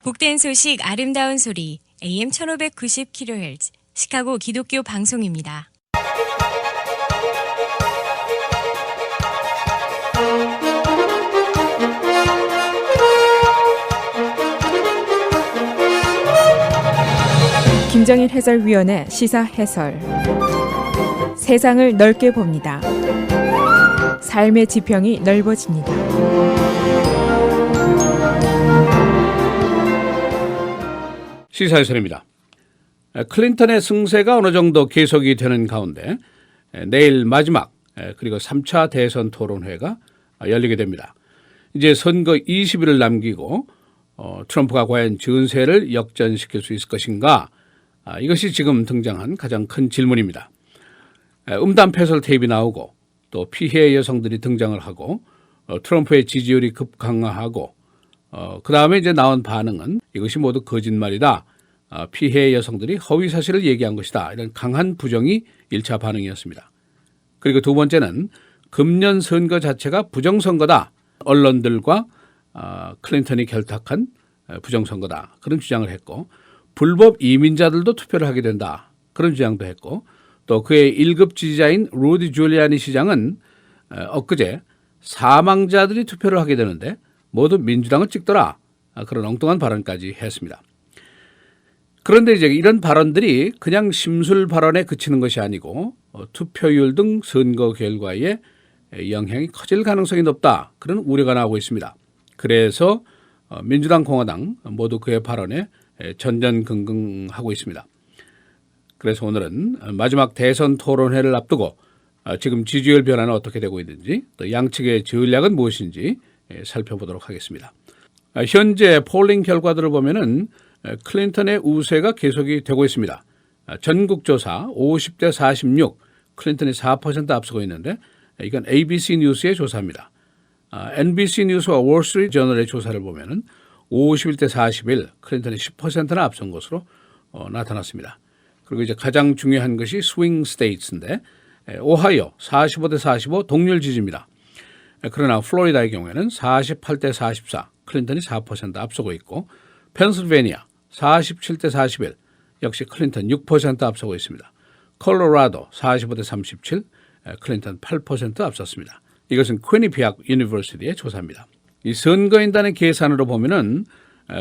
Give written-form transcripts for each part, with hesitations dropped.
복된 소식 아름다운 소리 AM 1590kHz 시카고 기독교 방송입니다. 김정일 해설위원의 시사 해설. 세상을 넓게 봅니다. 삶의 지평이 넓어집니다. 시사해설입니다. 클린턴의 승세가 어느 정도 계속이 되는 가운데 내일 마지막 그리고 3차 대선 토론회가 열리게 됩니다. 이제 선거 20일을 남기고 트럼프가 과연 전세를 역전시킬 수 있을 것인가? 이것이 지금 등장한 가장 큰 질문입니다. 음담 패설 테이프가 나오고 또 피해 여성들이 등장을 하고 트럼프의 지지율이 급강하하고 그 다음에 이제 나온 반응은 이것이 모두 거짓말이다. 피해 여성들이 허위 사실을 얘기한 것이다. 이런 강한 부정이 1차 반응이었습니다. 그리고 두 번째는 금년 선거 자체가 부정선거다. 언론들과 클린턴이 결탁한 부정선거다. 그런 주장을 했고 불법 이민자들도 투표를 하게 된다. 그런 주장도 했고 또 그의 1급 지지자인 루디 줄리아니 시장은 엊그제 사망자들이 투표를 하게 되는데 모두 민주당을 찍더라. 그런 엉뚱한 발언까지 했습니다. 그런데 이제 이런 발언들이 그냥 심술 발언에 그치는 것이 아니고 투표율 등 선거 결과에 영향이 커질 가능성이 높다. 그런 우려가 나오고 있습니다. 그래서 민주당, 공화당 모두 그의 발언에 전전긍긍하고 있습니다. 그래서 오늘은 마지막 대선 토론회를 앞두고 지금 지지율 변화는 어떻게 되고 있는지 또 양측의 전략은 무엇인지 살펴보도록 하겠습니다. 현재 폴링 결과들을 보면은 클린턴의 우세가 계속이 되고 있습니다. 전국조사 50대 46, 클린턴이 4% 앞서고 있는데 이건 ABC 뉴스의 조사입니다. NBC 뉴스와 월스트리트 저널의 조사를 보면은 51대 41, 클린턴이 10%나 앞선 것으로 나타났습니다. 그리고 이제 가장 중요한 것이 스윙 스테이트인데 오하이오 45대 45 동률 지지입니다. 그러나 플로리다의 경우에는 48대 44, 클린턴이 4% 앞서고 있고 펜실베니아 47대 41, 역시 클린턴 6% 앞서고 있습니다. 콜로라도 45대 37, 클린턴 8% 앞섰습니다. 이것은 퀴니피악 유니버시티의 조사입니다. 이 선거인단의 계산으로 보면은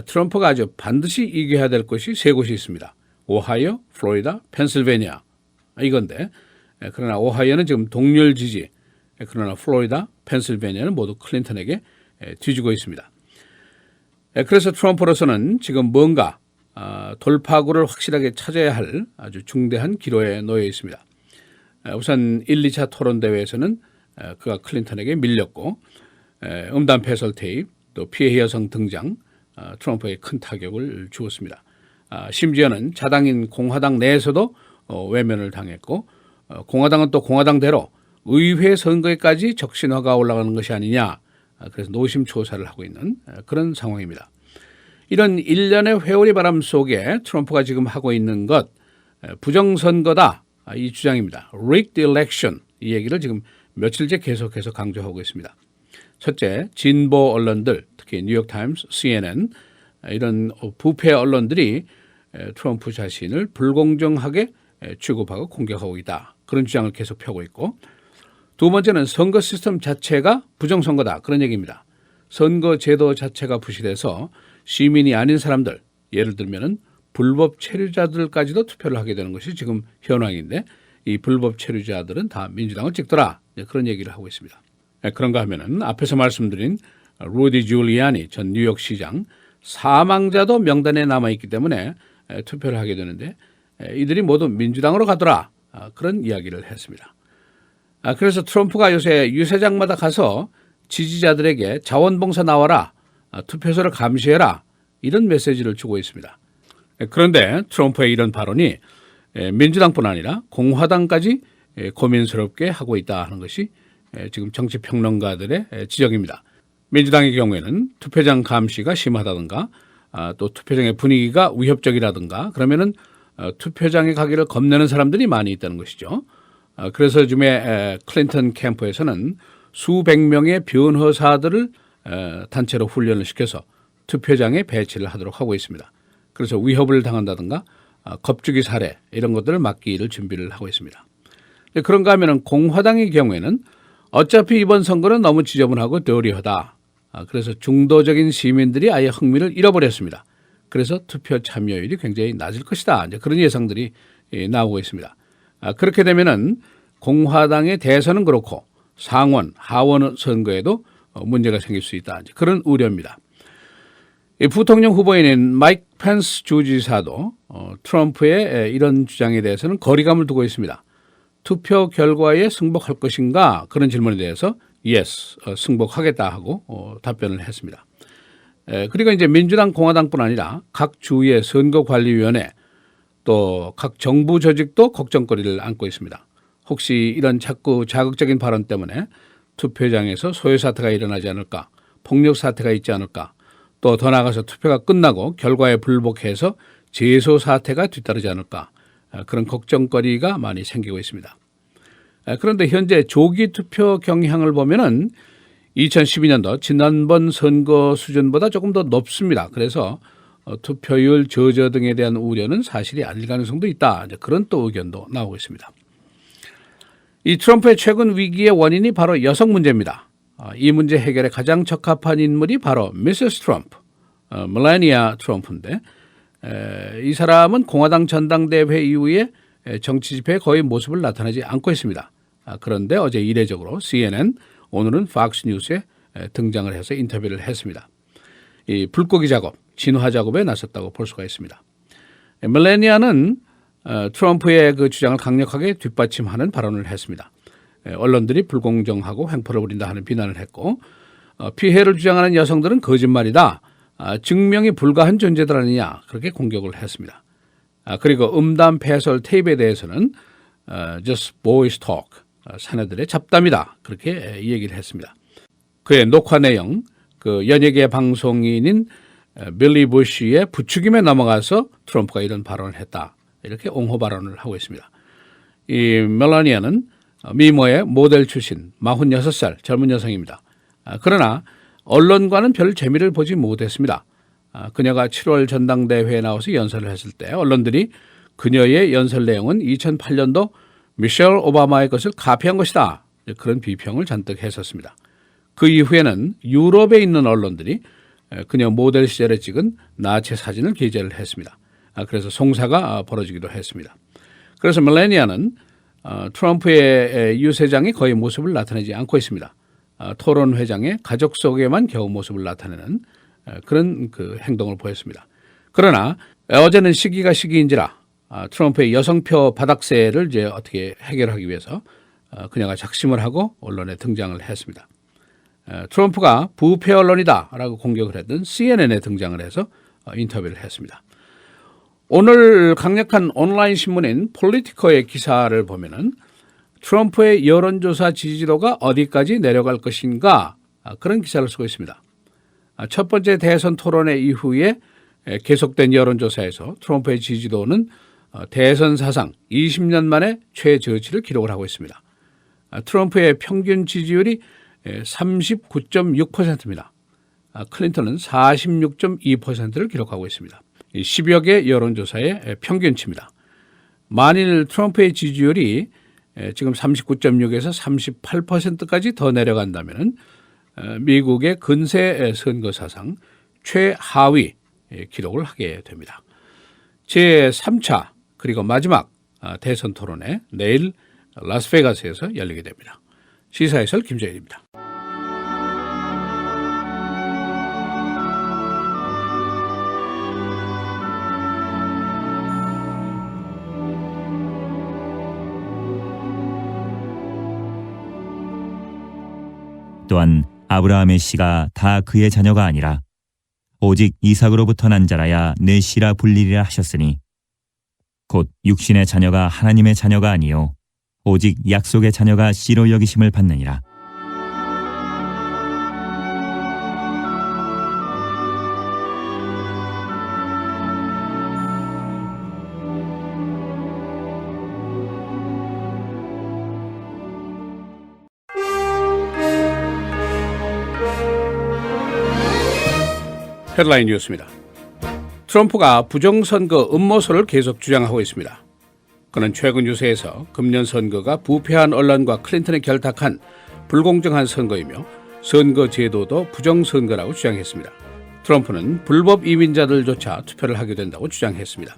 트럼프가 아주 반드시 이겨야 될 곳이 세 곳이 있습니다. 오하이오, 플로리다, 펜실베니아 이건데 그러나 오하이오는 지금 동률 지지, 그러나 플로리다, 펜실베니아는 모두 클린턴에게 뒤지고 있습니다. 그래서 트럼프로서는 지금 뭔가 돌파구를 확실하게 찾아야 할 아주 중대한 기로에 놓여 있습니다. 우선 1, 2차 토론 대회에서는 그가 클린턴에게 밀렸고 음담 패설 테이프 또 피해 여성 등장 트럼프에 큰 타격을 주었습니다. 심지어는 자당인 공화당 내에서도 외면을 당했고 공화당은 또 공화당대로 의회 선거에까지 적신호가 올라가는 것이 아니냐. 그래서 노심초사를 하고 있는 그런 상황입니다. 이런 일련의 회오리 바람 속에 트럼프가 지금 하고 있는 것 부정선거다. 이 주장입니다. rigged election 이 얘기를 지금 며칠째 계속해서 강조하고 있습니다. 첫째, 진보 언론들 특히 뉴욕타임스, CNN 이런 부패 언론들이 트럼프 자신을 불공정하게 취급하고 공격하고 있다. 그런 주장을 계속 펴고 있고 두 번째는 선거 시스템 자체가 부정선거다. 그런 얘기입니다. 선거 제도 자체가 부실해서 시민이 아닌 사람들 예를 들면은 불법 체류자들까지도 투표를 하게 되는 것이 지금 현황인데 이 불법 체류자들은 다 민주당을 찍더라. 그런 얘기를 하고 있습니다. 그런가 하면은 앞에서 말씀드린 루디 줄리아니 전 뉴욕시장 사망자도 명단에 남아있기 때문에 투표를 하게 되는데 이들이 모두 민주당으로 가더라. 그런 이야기를 했습니다. 그래서 트럼프가 요새 유세장마다 가서 지지자들에게 자원봉사 나와라. 투표소를 감시해라. 이런 메시지를 주고 있습니다. 그런데 트럼프의 이런 발언이 민주당뿐 아니라 공화당까지 고민스럽게 하고 있다 하는 것이 지금 정치평론가들의 지적입니다. 민주당의 경우에는 투표장 감시가 심하다든가 또 투표장의 분위기가 위협적이라든가 그러면은 투표장에 가기를 겁내는 사람들이 많이 있다는 것이죠. 그래서 요즘에 클린턴 캠프에서는 수백 명의 변호사들을 단체로 훈련을 시켜서 투표장에 배치를 하도록 하고 있습니다. 그래서 위협을 당한다든가 겁주기 살해 이런 것들을 막기를 준비를 하고 있습니다. 그런가 하면 공화당의 경우에는 어차피 이번 선거는 너무 지저분하고 더리하다. 그래서 중도적인 시민들이 아예 흥미를 잃어버렸습니다. 그래서 투표 참여율이 굉장히 낮을 것이다. 이제 그런 예상들이 나오고 있습니다. 그렇게 되면은 공화당의 대선은 그렇고 상원, 하원 선거에도 문제가 생길 수 있다. 이제 그런 우려입니다. 부통령 후보인 마이크 펜스 주지사도 트럼프의 이런 주장에 대해서는 거리감을 두고 있습니다. 투표 결과에 승복할 것인가 그런 질문에 대해서 yes, 승복하겠다 하고 답변을 했습니다. 그리고 이제 민주당, 공화당뿐 아니라 각 주의 선거관리위원회 또 각 정부 조직도 걱정거리를 안고 있습니다. 혹시 이런 자꾸 자극적인 발언 때문에 투표장에서 소요 사태가 일어나지 않을까, 폭력 사태가 있지 않을까, 또 더 나아가서 투표가 끝나고 결과에 불복해서 재소 사태가 뒤따르지 않을까, 그런 걱정거리가 많이 생기고 있습니다. 그런데 현재 조기 투표 경향을 보면은 2012년도 지난번 선거 수준보다 조금 더 높습니다. 그래서 투표율 저저 등에 대한 우려는 사실이 아닐 가능성도 있다. 그런 또 의견도 나오고 있습니다. 이 트럼프의 최근 위기의 원인이 바로 여성 문제입니다. 이 문제 해결에 가장 적합한 인물이 바로 미세스 트럼프, 멜라니아 트럼프인데 이 사람은 공화당 전당대회 이후에 정치 집회에 거의 모습을 나타내지 않고 있습니다. 그런데 어제 이례적으로 CNN, 오늘은 팍스 뉴스에 등장을 해서 인터뷰를 했습니다. 이 불고기 작업, 진화 작업에 나섰다고 볼 수가 있습니다. 멜라니아는 트럼프의 그 주장을 강력하게 뒷받침하는 발언을 했습니다. 언론들이 불공정하고 횡포를 부린다 하는 비난을 했고 피해를 주장하는 여성들은 거짓말이다. 증명이 불가한 존재들 아니냐 그렇게 공격을 했습니다. 그리고 음담 패설 테이프에 대해서는 just boys talk, 사내들의 잡담이다 그렇게 얘기를 했습니다. 그의 녹화 내용, 그 연예계 방송인인 빌리 부시의 부추김에 넘어가서 트럼프가 이런 발언을 했다. 이렇게 옹호 발언을 하고 있습니다. 이 멜라니아는 미모의 모델 출신 46살 젊은 여성입니다. 그러나 언론과는 별 재미를 보지 못했습니다. 그녀가 7월 전당대회에 나와서 연설을 했을 때 언론들이 그녀의 연설 내용은 2008년도 미셸 오바마의 것을 카피한 것이다. 그런 비평을 잔뜩 했었습니다. 그 이후에는 유럽에 있는 언론들이 그녀 모델 시절에 찍은 나체 사진을 게재를 했습니다. 그래서 송사가 벌어지기도 했습니다. 그래서 멜라니아는 트럼프의 유세장에 거의 모습을 나타내지 않고 있습니다. 토론회장의 가족 속에만 겨우 모습을 나타내는 그런 그 행동을 보였습니다. 그러나 어제는 시기가 시기인지라 트럼프의 여성표 바닥세를 이제 어떻게 해결하기 위해서 그녀가 작심을 하고 언론에 등장을 했습니다. 트럼프가 부패 언론이다라고 공격을 했던 CNN에 등장을 해서 인터뷰를 했습니다. 오늘 강력한 온라인 신문인 폴리티커의 기사를 보면은 트럼프의 여론조사 지지도가 어디까지 내려갈 것인가 그런 기사를 쓰고 있습니다. 첫 번째 대선 토론회 이후에 계속된 여론조사에서 트럼프의 지지도는 대선 사상 20년 만에 최저치를 기록을 하고 있습니다. 트럼프의 평균 지지율이 39.6%입니다. 클린턴은 46.2%를 기록하고 있습니다. 10여 개 여론조사의 평균치입니다. 만일 트럼프의 지지율이 지금 39.6에서 38%까지 더 내려간다면 미국의 근세 선거 사상 최하위 기록을 하게 됩니다. 제3차 그리고 마지막 대선 토론회 내일 라스베가스에서 열리게 됩니다. 시사해설 김재일입니다. 또한 아브라함의 씨가 다 그의 자녀가 아니라 오직 이삭으로부터 난 자라야 내 씨라 불리리라 하셨으니 곧 육신의 자녀가 하나님의 자녀가 아니요 오직 약속의 자녀가 씨로 여기심을 받느니라. 헤드라인 뉴스입니다. 트럼프가 부정선거 음모설을 계속 주장하고 있습니다. 그는 최근 유세에서 금년 선거가 부패한 언론과 클린턴에 결탁한 불공정한 선거이며 선거 제도도 부정선거라고 주장했습니다. 트럼프는 불법 이민자들조차 투표를 하게 된다고 주장했습니다.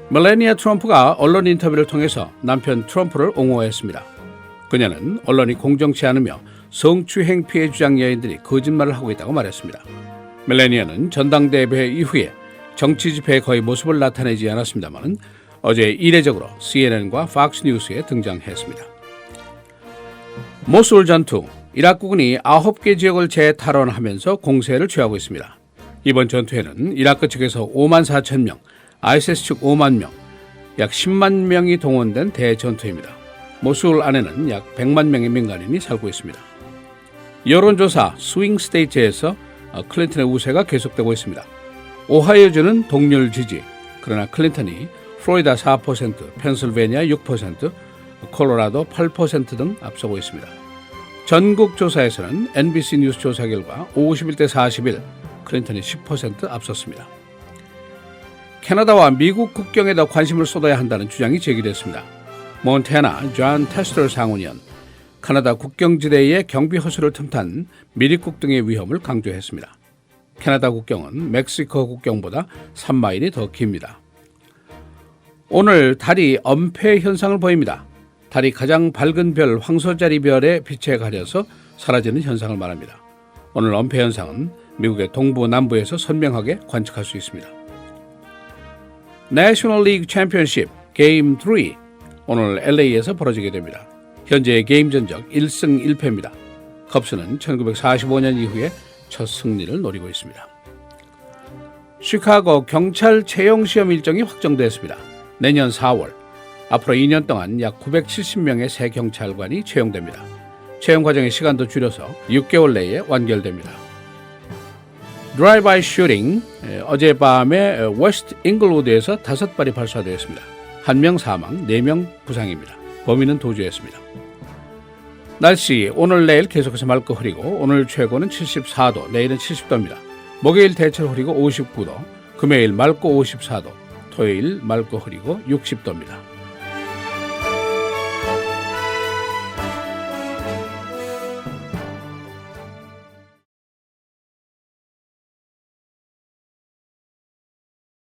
멜라니아 트럼프가 언론 인터뷰를 통해서 남편 트럼프를 옹호했습니다. 그녀는 언론이 공정치 않으며 성추행 피해 주장 여인들이 거짓말을 하고 있다고 말했습니다. 멜라니아는 전당대회 이후에 정치 집회에 거의 모습을 나타내지 않았습니다만 어제 이례적으로 CNN과 팍스뉴스에 등장했습니다. 모술 전투, 이라크군이 9개 지역을 재탈환하면서 공세를 취하고 있습니다. 이번 전투에는 이라크 측에서 5만 4천 명, ISIS 측 5만 명, 약 10만 명이 동원된 대전투입니다. 모술 안에는 약 100만 명의 민간인이 살고 있습니다. 여론조사 스윙 스테이트에서 클린턴의 우세가 계속되고 있습니다. 오하이오주는 동률 지지, 그러나 클린턴이 플로리다 4%, 펜실베니아 6%, 콜로라도 8% 등 앞서고 있습니다. 전국 조사에서는 NBC 뉴스 조사 결과 51대 41, 클린턴이 10% 앞섰습니다. 캐나다와 미국 국경에 더 관심을 쏟아야 한다는 주장이 제기됐습니다. 몬태나 존 테스터 상원의원, 캐나다 국경지대의 경비 허술을 틈탄 미리국 등의 위험을 강조했습니다. 캐나다 국경은 멕시코 국경보다 3마일이 더 깁니다. 오늘 달이 엄폐 현상을 보입니다. 달이 가장 밝은 별 황소자리 별의 빛에 가려서 사라지는 현상을 말합니다. 오늘 엄폐 현상은 미국의 동부 남부에서 선명하게 관측할 수 있습니다. 내셔널 리그 챔피언십 게임 3 오늘 LA에서 벌어지게 됩니다. 현재 게임 전적 1승 1패입니다. 컵스는 1945년 이후에 첫 승리를 노리고 있습니다. 시카고 경찰 채용 시험 일정이 확정됐습니다. 내년 4월, 앞으로 2년 동안 약 970명의 새 경찰관이 채용됩니다. 채용 과정의 시간도 줄여서 6개월 내에 완결됩니다. 드라이브-바이 슈팅, 어젯밤에 웨스트 잉글우드에서 5발이 발사되었습니다. 1명 사망, 4명 부상입니다. 범인은 도주했습니다. 날씨, 오늘 내일 계속해서 맑고 흐리고 오늘 최고는 74도, 내일은 70도입니다. 목요일 대체로 흐리고 59도, 금요일 맑고 54도, 토요일 맑고 흐리고 60도입니다.